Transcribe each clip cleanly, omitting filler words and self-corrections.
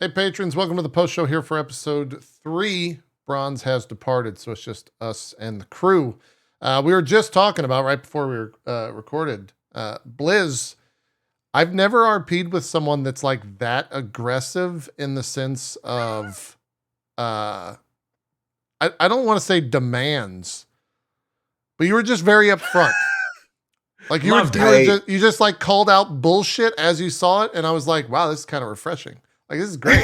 Hey, patrons, welcome to the post show here for episode 3. Bronze has departed, so it's just us and the crew. We were just talking about, right before we recorded, Blizz. I've never RP'd with someone that's like that aggressive in the sense of, I don't want to say demands, but you were just very upfront. Like you just like called out bullshit as you saw it, and I was like, wow, this is kind of refreshing. Like, this is great.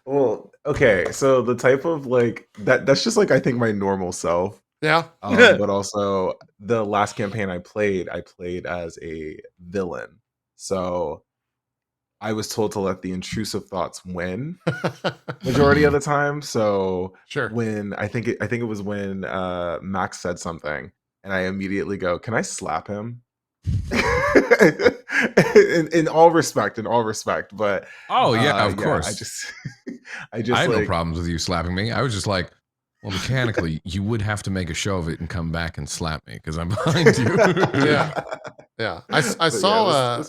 Well, okay, so the type of like that's just like I think my normal self. Yeah. But also the last campaign I played as a villain. So I was told to let the intrusive thoughts win majority of the time. So Sure. when I think it was when Max said something and I immediately go, "Can I slap him?" in all respect, but of course. I had like, no problems with you slapping me. I was just like, well, mechanically, you would have to make a show of it and come back and slap me because I'm behind you. Yeah. I saw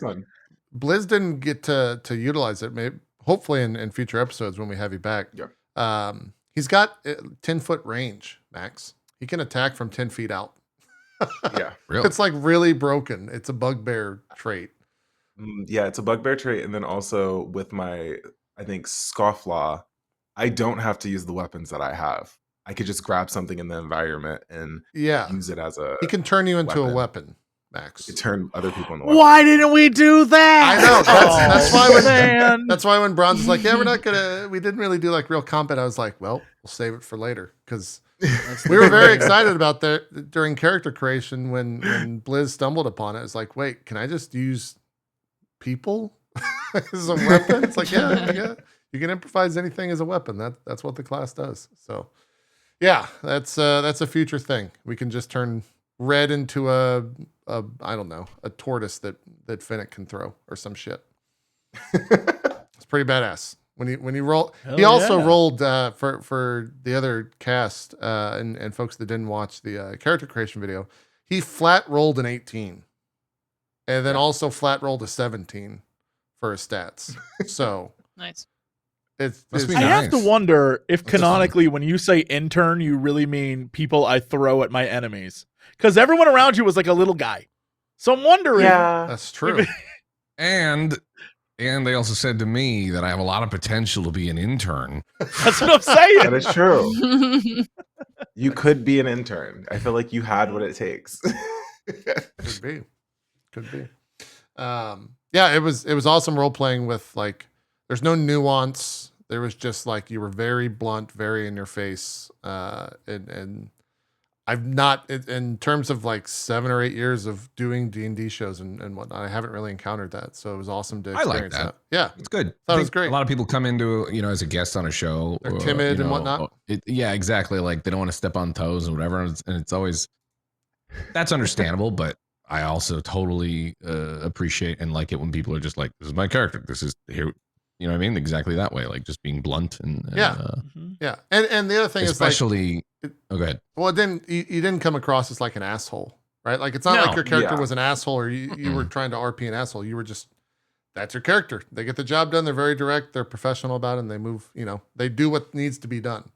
Blizz didn't get to utilize it. Maybe hopefully in future episodes when we have you back. Yeah. He's got 10-foot range, Max. He can attack from 10 feet out. Yeah, really? It's like really broken. It's a bugbear trait. Yeah, it's a bugbear trait, and then also with my, I think, scofflaw, I don't have to use the weapons that I have. I could just grab something in the environment and use it as a. He can turn you into a weapon, Max. He can turn other people into weapons. Why didn't we do that? I know. That's why when Bronze is like, yeah, we didn't really do like real combat. I was like, well, we'll save it for later because. We were very excited about that during character creation when Blizz stumbled upon it. It's like, wait, can I just use people as a weapon? It's like, yeah, you can improvise anything as a weapon. That's what the class does. So, yeah, that's a future thing. We can just turn red into a I don't know, a tortoise that Finnick can throw or some shit. It's pretty badass. When he rolled, he also rolled for the other cast and folks that didn't watch the character creation video. He flat rolled an 18, and then also flat rolled a 17 for his stats. So nice. I have to wonder if canonically, when you say intern, you really mean people I throw at my enemies, because everyone around you was like a little guy. So I'm wondering. Yeah, that's true. And they also said to me that I have a lot of potential to be an intern. That's what I'm saying. That is true. You could be an intern. I feel like you had what it takes. Could be. Yeah, it was awesome role playing with like. There's no nuance. There was just like you were very blunt, very in your face, and I've not in terms of like 7 or 8 years of doing D&D shows and whatnot. I haven't really encountered that, so it was awesome to experience that. Yeah, it's good. I thought it was great. A lot of people come into as a guest on a show. They're timid and whatnot. Yeah, exactly. Like they don't want to step on toes and whatever. And it's always that's understandable, but I also totally appreciate and like it when people are just like, "This is my character. This is here." You know what I mean? Exactly that way, like just being blunt and yeah. And the other thing especially, is like, go ahead. Well, then you didn't come across as like an asshole, right? Like it's not like your character was an asshole or you were trying to RP an asshole. You were just, that's your character. They get the job done. They're very direct. They're professional about it, and they move. They do what needs to be done.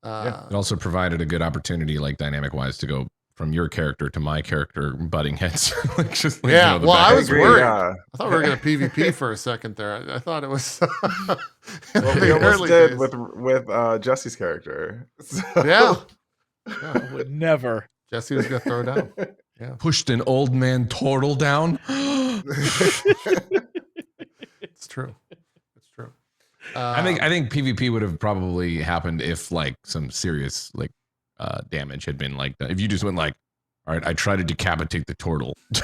It also provided a good opportunity, like dynamic wise, to go from your character to my charter butting heads. Like just like, well, I was worried. I thought we were going to PvP for a second there. I thought it was. Well, we almost did with Jesse's character. So. Yeah. I would never. Jesse was going to throw down. Yeah. Pushed an old man turtle down. It's true. It's true. I think PvP would have probably happened if like some serious like damage had been like that. If you just went like, all right, I try to decapitate the turtle. It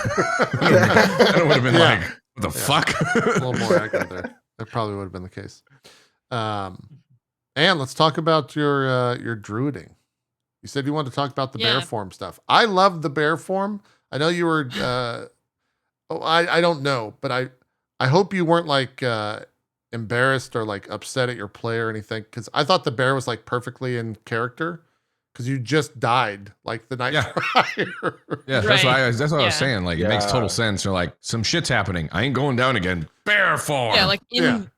would have been like, what the fuck? A little more accurate there. That probably would have been the case. And let's talk about your druiding. You said you wanted to talk about the bear form stuff. I love the bear form. I know you were. I don't know, but I hope you weren't like embarrassed or like upset at your play or anything, because I thought the bear was like perfectly in character. Because you just died like the night prior. Yeah, that's what I was saying. Like it makes total sense. You're like, some shit's happening. I ain't going down again. Bear form. Yeah, like in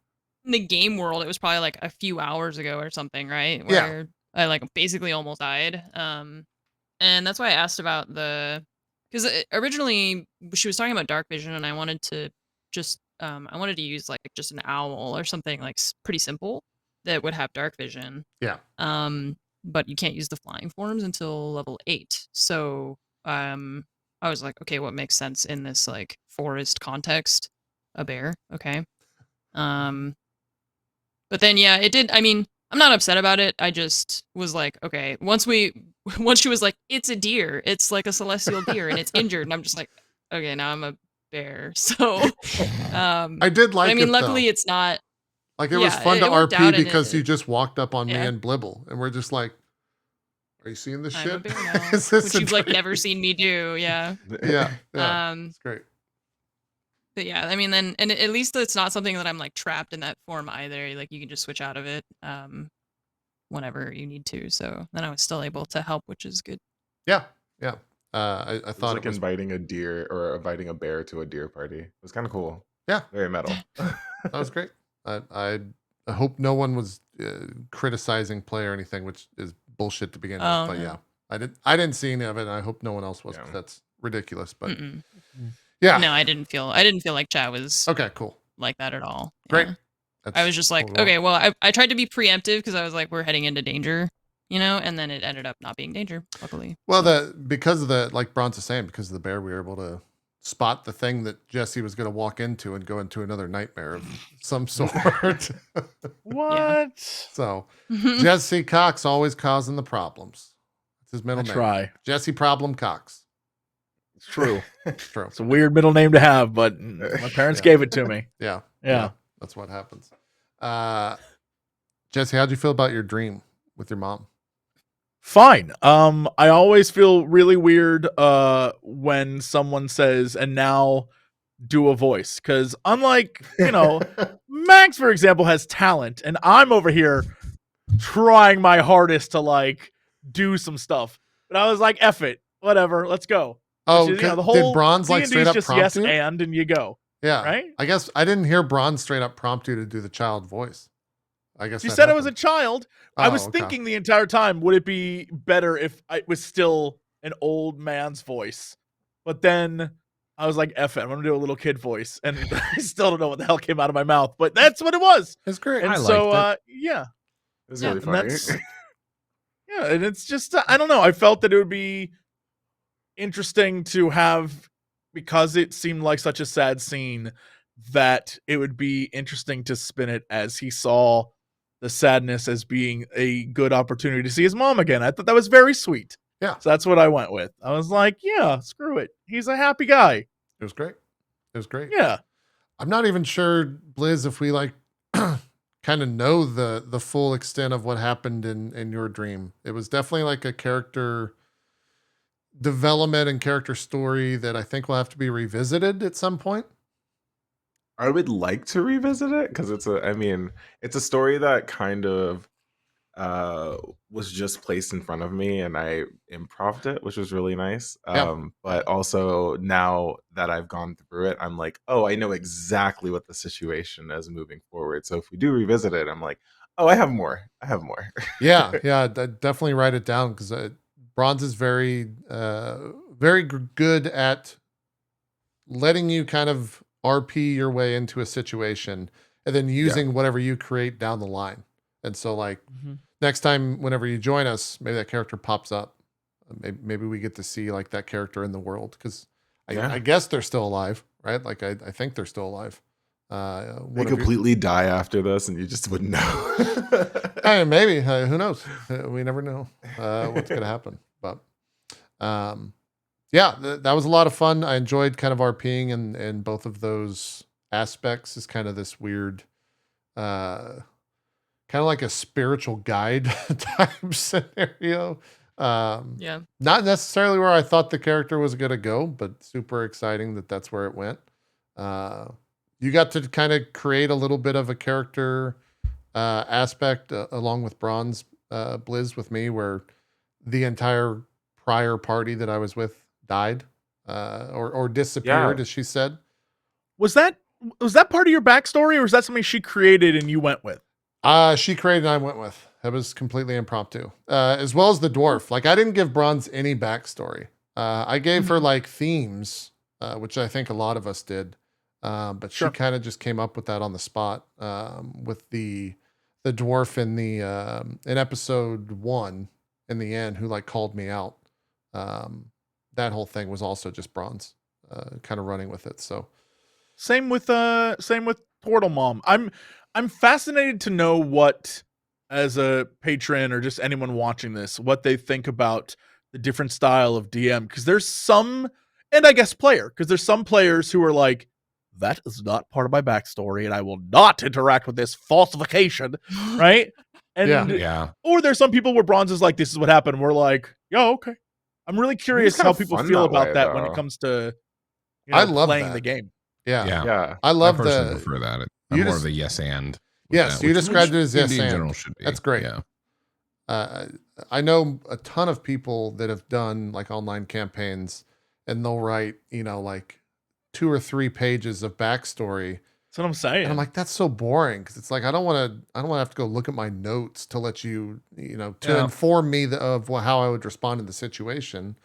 in the game world, it was probably like a few hours ago or something, right? Yeah. Where I like basically almost died. And that's why I asked about because originally she was talking about dark vision, and I wanted to just I wanted to use like just an owl or something like pretty simple that would have dark vision. Yeah. But you can't use the flying forms until level 8. So I was like, okay, what makes sense in this like forest context? A bear, okay. But then yeah, it did. I mean, I'm not upset about it. I just was like, okay, once she was like, it's a deer, it's like a celestial deer, and it's injured, and I'm just like, okay, now I'm a bear. So I did like. I mean, it, luckily though. it's not. Like it was fun to worked RP out, and because you just walked up on me Yeah. and Blibble, and we're just like, "Are you seeing this I'm shit?" a bear now, Is this which a you've like dream? never seen me do. Yeah. Yeah. Yeah. Um, It's great. But yeah, I mean, then and at least it's not something that I'm like trapped in that form either. Like you can just switch out of it whenever you need to. So then I was still able to help, which is good. Yeah. Yeah. I It's thought like it was. inviting a deer or inviting a bear to a deer party. It was kind of cool. Yeah. Very metal. That was great. I hope no one was criticizing play or anything, which is bullshit to begin with. Oh, But no. yeah, I didn't see any of it, and I hope no one else was. 'Cause Yeah. that's ridiculous. But Mm-mm. yeah. No, I didn't feel like chat was Okay. Cool. like that at all. Great. Yeah. That's I was just like, overall. okay, well, I tried to be preemptive because I was like, we're heading into danger, and then it ended up not being danger, luckily. Well, So. because of the, like Bronze is saying, because of the bear, we were able to spot the thing that Jesse was going to walk into and go into another nightmare of some sort. What? So Jesse Cox always causing the problems. That's his middle I name. try. Jesse Problem Cox. It's true. True. It's a weird middle name to have, but my parents Yeah. gave it to me. Yeah. Yeah. That's what happens. Jesse, how'd you feel about your dream with your mom? Fine. I always feel really weird when someone says, and now do a voice. Because unlike, Max, for example, has talent, and I'm over here trying my hardest to like do some stuff. But I was like, F it. Whatever, let's go. Oh, Which is, did Bronze like D&D straight is up just prompt yes you? and you go. Yeah. Right? I guess I didn't hear Bronze straight up prompt you to do the child voice. I guess She that said I was a happened. child. I was okay. thinking the entire time, would it be better if it was still an old man's voice? But then I was like, F it, I'm going to do a little kid voice. And I still don't know what the hell came out of my mouth, but that's what it was. It's great. And I so, liked yeah. It was Yeah, really And funny. that's, yeah, and it's just, I don't know. I felt that it would be interesting to have, because it seemed like such a sad scene, that it would be interesting to spin it as he saw the sadness as being a good opportunity to see his mom again. I thought that was very sweet. Yeah. So that's what I went with. I was like, yeah, screw it. He's a happy guy. It was great. It was great. Yeah. I'm not even sure, Blizz, if we like kind of know the full extent of what happened in your dream. It was definitely like a character development and character story that I think will have to be revisited at some point. I would like to revisit it because it's a story that kind of was just placed in front of me and I improv'd it, which was really nice. Yeah. But also now that I've gone through it, I'm like, oh, I know exactly what the situation is moving forward. So if we do revisit it, I'm like, oh, I have more. Yeah, definitely write it down because Bronze is very good at letting you kind of RP your way into a situation and then using whatever you create down the line. And so like next time, whenever you join us, maybe that character pops up. Maybe we get to see like that character in the world. Cause I guess they're still alive, right? Like I think they're still alive. They completely die after this and you just wouldn't know. Hey, maybe, who knows? We never know what's going to happen, but yeah, that was a lot of fun. I enjoyed kind of RPing and both of those aspects is kind of this weird, kind of like a spiritual guide type scenario. Yeah. Not necessarily where I thought the character was going to go, but super exciting that that's where it went. You got to kind of create a little bit of a character aspect along with Bronze Blizz with me, where the entire prior party that I was with died or disappeared, as she said. Was that Was that part of your backstory, or was that something she created and you went with? She created and I went with. It was completely impromptu. As well as the dwarf. Like I didn't give Bronze any backstory. I gave her like themes, which I think a lot of us did. But she kind of just came up with that on the spot. With the dwarf in the in episode 1 in the end who like called me out. That whole thing was also just Bronze, kind of running with it. So same with Portal Mom. I'm fascinated to know what, as a patron or just anyone watching this, what they think about the different style of DM. Because there's some, and I guess player, because there's some players who are like, that is not part of my backstory, and I will not interact with this falsification, right? And Yeah. or there's some people where Bronze is like, this is what happened. And we're like, yeah, okay. I'm really curious kinda how people fun feel that about way, that when it though. comes to I love playing that. the game. yeah. Yeah. I I love personally the prefer that. you I'm more just- of a yes and. with Yes, that, you which described it as yes D&D in and. general should be. That's great. Yeah. I know a ton of people that have done like online campaigns and they'll write, like 2 or 3 pages of backstory. That's what I'm saying. And I'm like, that's so boring. Cause it's like, I don't want to have to go look at my notes to let you, to inform me of how I would respond to the situation.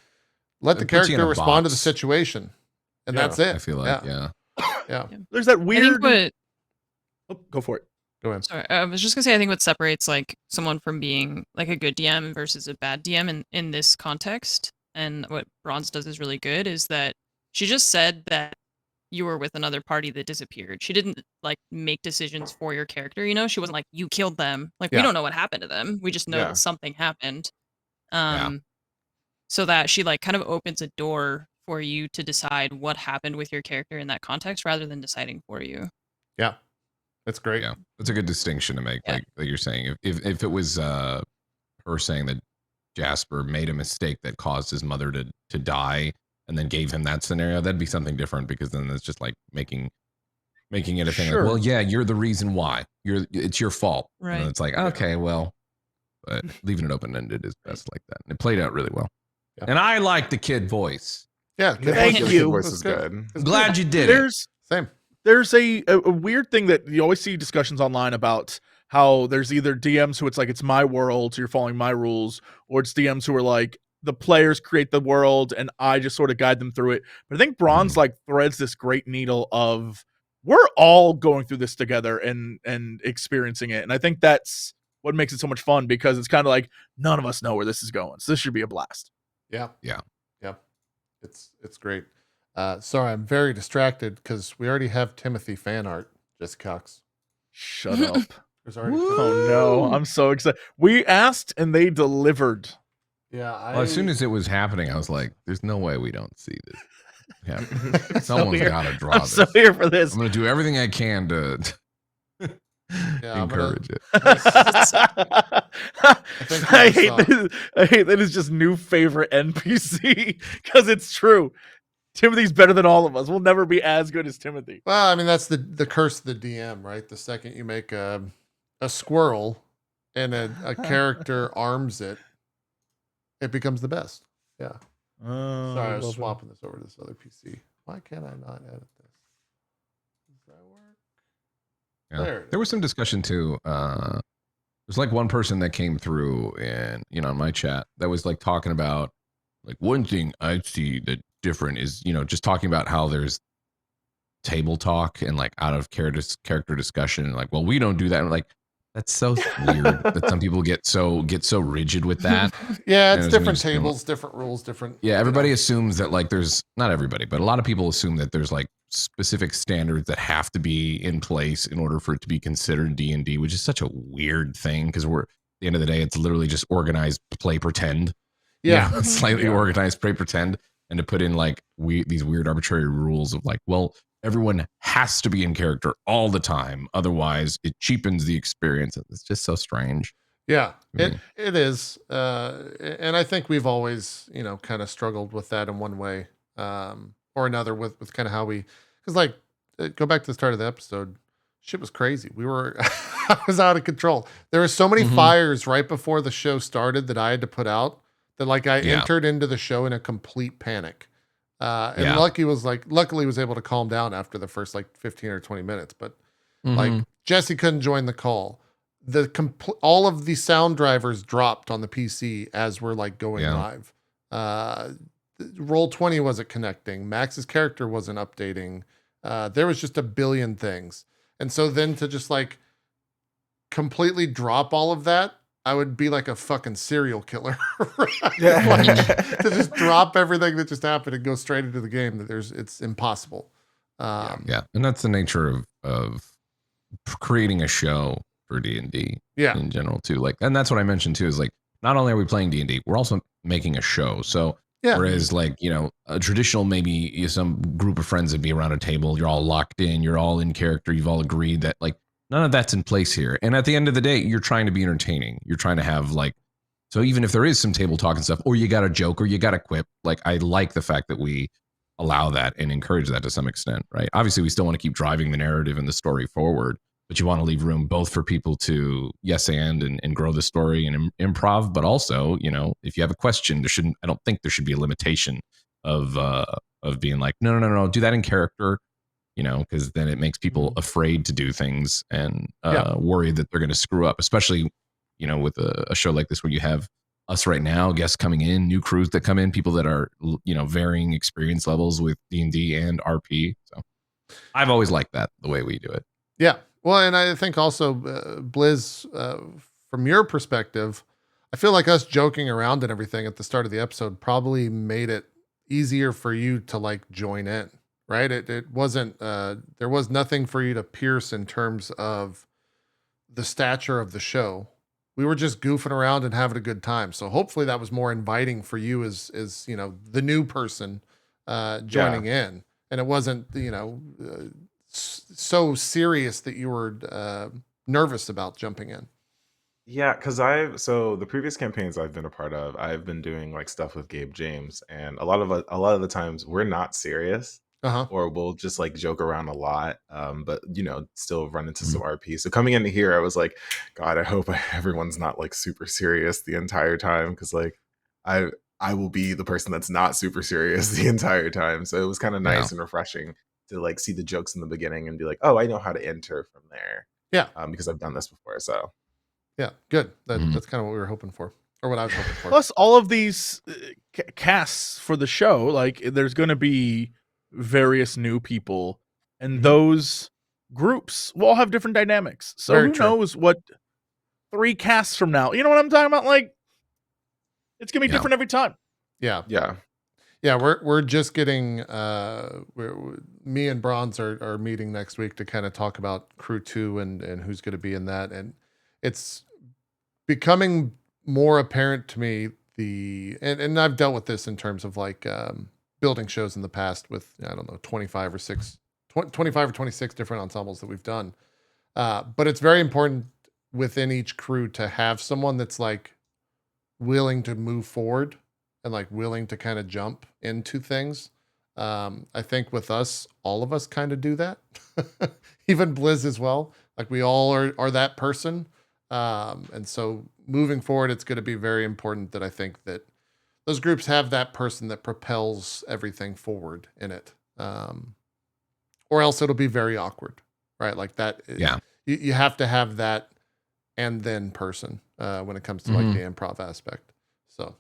Let the It puts you in character a respond to the box. situation. And Yeah, that's it. I feel like, yeah. Yeah. There's that I weird. think Oh, go for it. Go ahead. sorry, I was just gonna say I think what separates like someone from being like a good DM versus a bad DM in this context, and what Bronze does is really good, is that she just said that you were with another party that disappeared. She didn't like make decisions for your character, She wasn't like you killed them. Like we Yeah. don't know what happened to them. We just know Yeah. that something happened. Yeah. So that she like kind of opens a door for you to decide what happened with your character in that context rather than deciding for you. Yeah. That's great. Yeah. That's a good distinction to make. Yeah. Like you're saying, if it was her saying that Jasper made a mistake that caused his mother to die and then gave him that scenario, that'd be something different, because then it's just like making it a thing. Sure. Like, well, yeah, you're the reason why. It's your fault. Right. And it's like, okay, well, but leaving it open ended is best like that. And it played out really well. Yeah. And I like the kid voice. Yeah. Thank The you. voice is good. I'm glad you did it. Same. There's a weird thing that you always see discussions online about how there's either DMs who it's like, it's my world, so you're following my rules, or it's DMs who are like, the players create the world and I just sort of guide them through it. But I think Bronze like threads this great needle of we're all going through this together and experiencing it. And I think that's what makes it so much fun, because it's kind of like none of us know where this is going. So this should be a blast. Yeah. Yeah. It's great. Sorry, I'm very distracted because we already have Timothy fan art. Just Cox. Shut up. There's already. Oh no, I'm so excited. We asked and they delivered. Yeah. Well, as soon as it was happening, I was like, there's no way we don't see this. Yeah. So Someone's here- got to draw I'm this. so here for this. I'm going to do everything I can to I'm encourage it. think I we hate saw- this. I hate that it's just new favorite NPC, because it's true. Timothy's better than all of us. We'll never be as good as Timothy. Well, I mean, that's the curse of the DM, right? The second you make a squirrel and a character arms it, it becomes the best. Yeah. Sorry, I was swapping this over to this other PC. Why can't I not edit this? Does that work? Yeah. There it There was some discussion too. There's like one person that came through and in my chat that was like talking about like one thing I see that different is just talking about how there's table talk and like out of character discussion, and like, well, we don't do that. And like, that's so weird that some people get so rigid with that. Yeah, And it's it was different just kinda- tables, different rules, different. Yeah, everybody assumes that like there's not everybody, but a lot of people assume that there's like specific standards that have to be in place in order for it to be considered D&D, which is such a weird thing, because we're at the end of the day, it's literally just organized play pretend. Yeah. Slightly organized play pretend, and to put in like these weird arbitrary rules of like, well, everyone has to be in character all the time, otherwise it cheapens the experience. It's just so strange. Yeah, Mm. it is, and I think we've always, kind of struggled with that in one way or another with kind of how we, because like go back to the start of the episode, shit was crazy. We were, I was out of control. There were so many Mhm. fires right before the show started that I had to put out that like I Yeah. entered into the show in a complete panic. And luckily was able to calm down after the first like 15 or 20 minutes. But like Jesse couldn't join the call. All of the sound drivers dropped on the PC as we're like going live. Roll20 wasn't connecting. Max's character wasn't updating. There was just a billion things. And so then to just like completely drop all of that, I would be like a fucking serial killer. Like, to just drop everything that just happened and go straight into the game. It's impossible. And that's the nature of creating a show for D&D in general too. Like, and that's what I mentioned too, is like, not only are we playing D&D, we're also making a show. So whereas like, you know, a traditional, maybe some group of friends would be around a table, you're all locked in, you're all in character, you've all agreed that like, none of that's in place here. And at the end of the day, you're trying to be entertaining. You're trying to have like, so even if there is some table talk and stuff, or you got a joke or you got a quip, like I like the fact that we allow that and encourage that to some extent, right? Obviously, we still want to keep driving the narrative and the story forward, but you want to leave room both for people to yes and grow the story and improv, but also, you know, if you have a question, I don't think there should be a limitation of being like, no, do that in character. You know, because then it makes people afraid to do things and worried that they're going to screw up, especially, you know, with a show like this where you have us right now, guests coming in, new crews that come in, people that are, you know, varying experience levels with D&D and RP. So I've always liked that, the way we do it. Yeah. Well, and I think also, Blizz, from your perspective, I feel like us joking around and everything at the start of the episode probably made it easier for you to like join in. Right. It wasn't, there was nothing for you to pierce in terms of the stature of the show. We were just goofing around and having a good time. So hopefully that was more inviting for you as you know, the new person joining in. And it wasn't, you know, so serious that you were nervous about jumping in. Yeah, because so the previous campaigns I've been a part of, I've been doing like stuff with Gabe James, and a lot of the times we're not serious. Or we'll just like joke around a lot, but you know, still run into some RP. So coming into here, I was like, God, I hope everyone's not like super serious the entire time, because like I will be the person that's not super serious the entire time. So it was kind of nice and refreshing to like see the jokes in the beginning and be like, oh, I know how to enter from there. Yeah, because I've done this before. So yeah, good. That's kind of what we were hoping for, or what I was hoping for. Plus, all of these casts for the show, like there's going to be various new people, and those groups will all have different dynamics. So Very who true. knows what 3 casts from now, you know what I'm talking about? Like, it's gonna be different every time. Yeah. We're just getting me and Bronze are meeting next week to kind of talk about Crew 2 and who's going to be in that, and it's becoming more apparent to me and I've dealt with this in terms of like building shows in the past with, I don't know, 25 or 26 different ensembles that we've done. But it's very important within each crew to have someone that's like willing to move forward and like willing to kind of jump into things. I think with us, all of us kind of do that. Even Blizz as well. Like we all are that person. And so moving forward, it's going to be very important that I think that those groups have that person that propels everything forward in it. Or else it'll be very awkward, right? Like that. Yeah. You have to have that and then person when it comes to like the improv aspect. So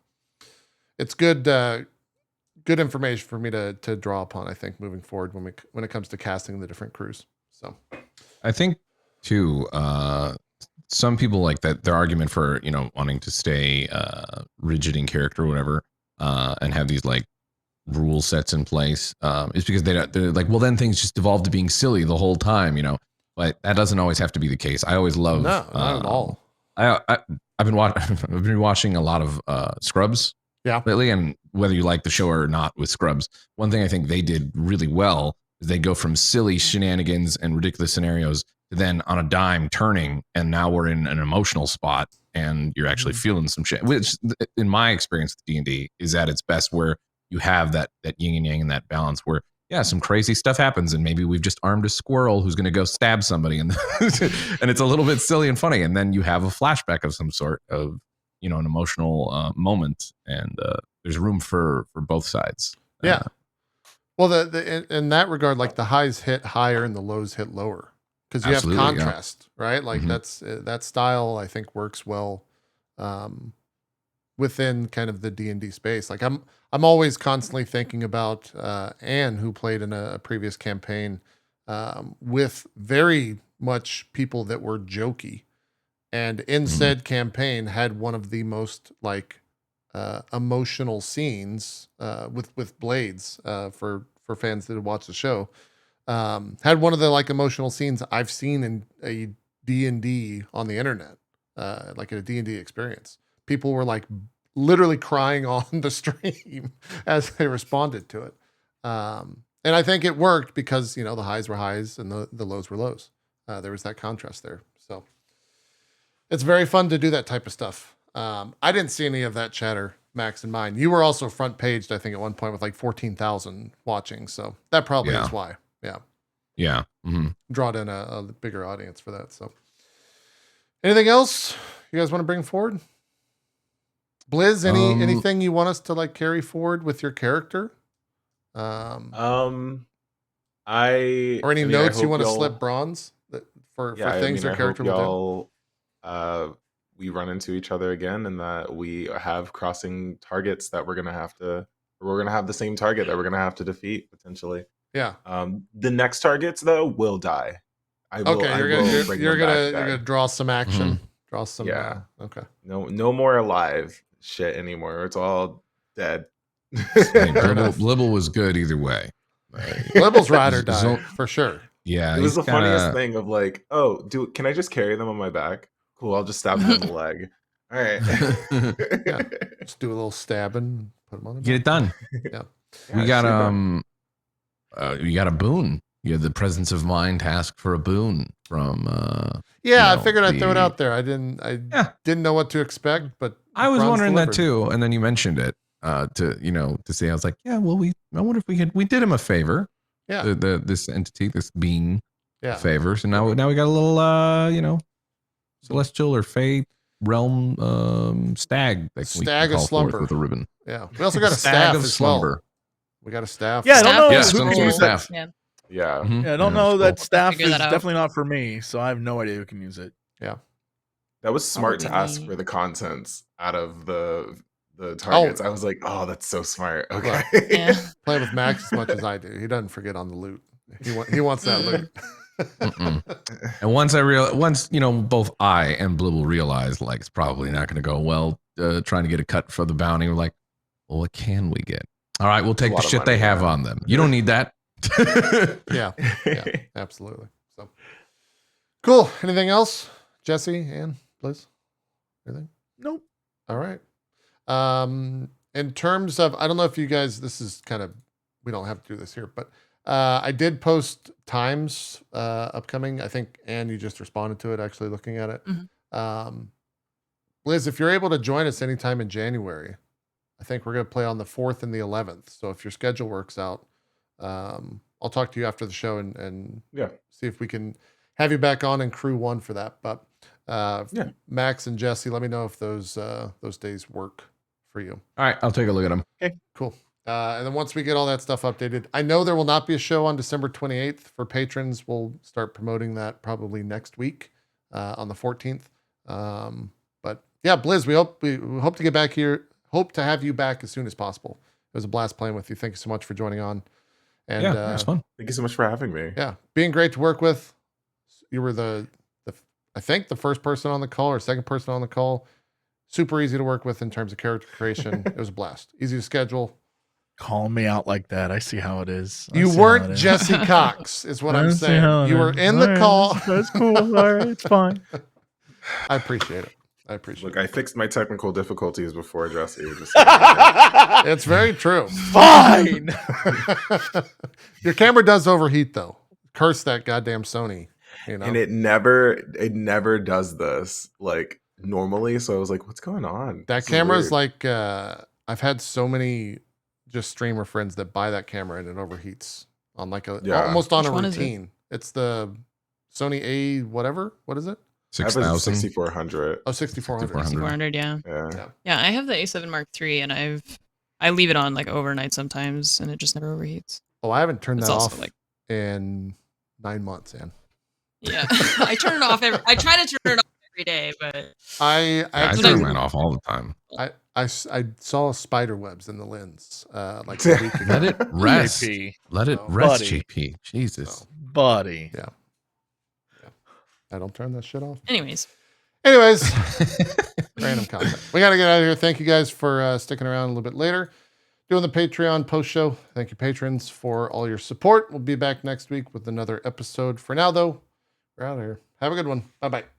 it's good information for me to draw upon, I think, moving forward when it comes to casting the different crews. So I think too, some people like that their argument for, you know, wanting to stay rigid in character or whatever, and have these like rule sets in place, is because they're like, well, then things just devolve to being silly the whole time, you know. But that doesn't always have to be the case. I always love not at all. I've been watching a lot of Scrubs lately, and whether you like the show or not with Scrubs, one thing I think they did really well is they go from silly shenanigans and ridiculous scenarios to then on a dime turning, and now we're in an emotional spot and you're actually feeling some shit, which in my experience with D&D is at its best, where you have that yin and yang and that balance where some crazy stuff happens, and maybe we've just armed a squirrel who's going to go stab somebody, and and it's a little bit silly and funny, and then you have a flashback of some sort of, you know, an emotional moment, and there's room for both sides. Well, in that regard, like the highs hit higher and the lows hit lower because you have Absolutely, yeah. contrast, right? Like Mhm. that's that style I think works well within kind of the D&D space. Like I'm always constantly thinking about Anne, who played in a previous campaign with very much people that were jokey, and in said campaign had one of the most like emotional scenes with blades for fans that have watched the show. Had one of the like emotional scenes I've seen in a D&D on the internet, like at a D&D experience. People were like literally crying on the stream as they responded to it. And I think it worked because, you know, the highs were highs and the lows were lows. There was that contrast there. So it's very fun to do that type of stuff. I didn't see any of that chatter, Max, in mine. You were also front paged, I think, at one point with like 14,000 watching. So that probably Yeah. is why. Yeah. Yeah. Mm-hmm. Drawed in a bigger audience for that. So anything else you guys want to bring forward? Blizz, anything you want us to like carry forward with your character? I Or any I mean, notes I you hope want to y'all- slip Bronze for Yeah, things your I character hope will do? y'all, we run into each other again, and that we have crossing targets that we're gonna have the same target that we're gonna have to defeat potentially. Yeah. The next targets though will die. I will. Okay, I you're will gonna bring you're them back gonna then. you're gonna draw some action. Draw some Yeah. okay. No more alive shit anymore. It's all dead. Hey, enough. Blibble was good either way. Libble's ride or There's die no- for sure. Yeah, It was he's the funniest kinda- thing of like, oh, can I just carry them on my back? Cool, I'll just stab them in the leg. All right. Yeah. Just do a little stabbing, put them on the Get it done. Yeah. We got super. you got a boon. You had the presence of mind to ask for a boon from Yeah, you I know, figured I'd throw it the- out there. I didn't know what to expect, but I was Bronze wondering that delivered. too, and then you mentioned it to say I was like, yeah, well, I wonder if we did him a favor. Yeah. This entity, this being, Yeah. a favor. So now we got a little celestial or fey realm stag that Stag we of call forth slumber. with a ribbon. Yeah. We also got a Stag staff of as slumber. well. We got a staff. Yeah, I don't Staff know is some who sort can of use that. staff. Yeah. Yeah. Mhm. Yeah, I don't Yeah, know it's that cool. staff Figure is that out. definitely not for me, so I have no idea who can use it. That was smart to ask Probably for the contents out of the targets. I was like, oh, that's so smart. Okay. Yeah. Play with Max as much as I do. He doesn't forget on the loot. He wants that loot. Mm-mm. And once both I and Blibble realized like it's probably not going to go well, trying to get a cut for the bounty, we're like, well, what can we get? All right, we'll take lot the of shit they money, have yeah. on them. You don't need that. Yeah. Absolutely. So cool. Anything else? Jesse, Ann, Liz? Anything? Nope. All right. In terms of, I don't know if you guys, this is kind of, we don't have to do this here, but I did post times upcoming. I think, Ann, you just responded to it, actually looking at it. Liz, if you're able to join us anytime in January, I think we're going to play on the 4th and the 11th. So if your schedule works out, I'll talk to you after the show and Yeah. see if we can have you back on in crew 1 for that. But Yeah. Max and Jesse, let me know if those days work for you. All right, I'll take a look at them. Cool. And then once we get all that stuff updated, I know there will not be a show on December 28th for patrons. We'll start promoting that probably next week on the 14th. But yeah, Blizz, we hope to get back here. Hope to have you back as soon as possible. It was a blast playing with you. Thank you so much for joining on. And Yeah, it was fun. Thank you so much for having me. yeah, being great to work with. You were I think the first person on the call or second person on the call. Super easy to work with in terms of character creation. It was a blast. Easy to schedule. Calling me out like that. I see how it is. You weren't Jesse Cox, is what I'm saying. You were in the call. That's cool. All right, it's fine. I appreciate it. Look, I fixed my technical difficulties before Jesse. Just It's very true. Fine. Your camera does overheat though. Curse that goddamn Sony. You know? and it never does this like normally. So I was like, what's going on? That This is camera is weird. like I've had so many just streamer friends that buy that camera and it overheats on like almost on Which a one is it? routine. It's the Sony A whatever. What is it? I have a 6,000. 6400. Oh, 6400. 6400. 400, yeah. Yeah. Yeah, I have the A7 Mark III, and I leave it on like overnight sometimes, and it just never overheats. Oh, I haven't turned It's that also off like, in 9 months, Ann. yeah, I turn it off I try to turn it off every day, but I Yeah, I actually turn mine off all the time. I saw spider webs in the lens like a week ago. Let it rest. JP, Let it No. rest, Buddy. JP. Jesus. So, buddy. yeah. I don't turn that shit off. anyways, Random content. We got to get out of here. Thank you guys for sticking around a little bit later. Doing the Patreon post show. Thank you, patrons, for all your support. We'll be back next week with another episode. For now, though, we're out of here. Have a good one. Bye-bye.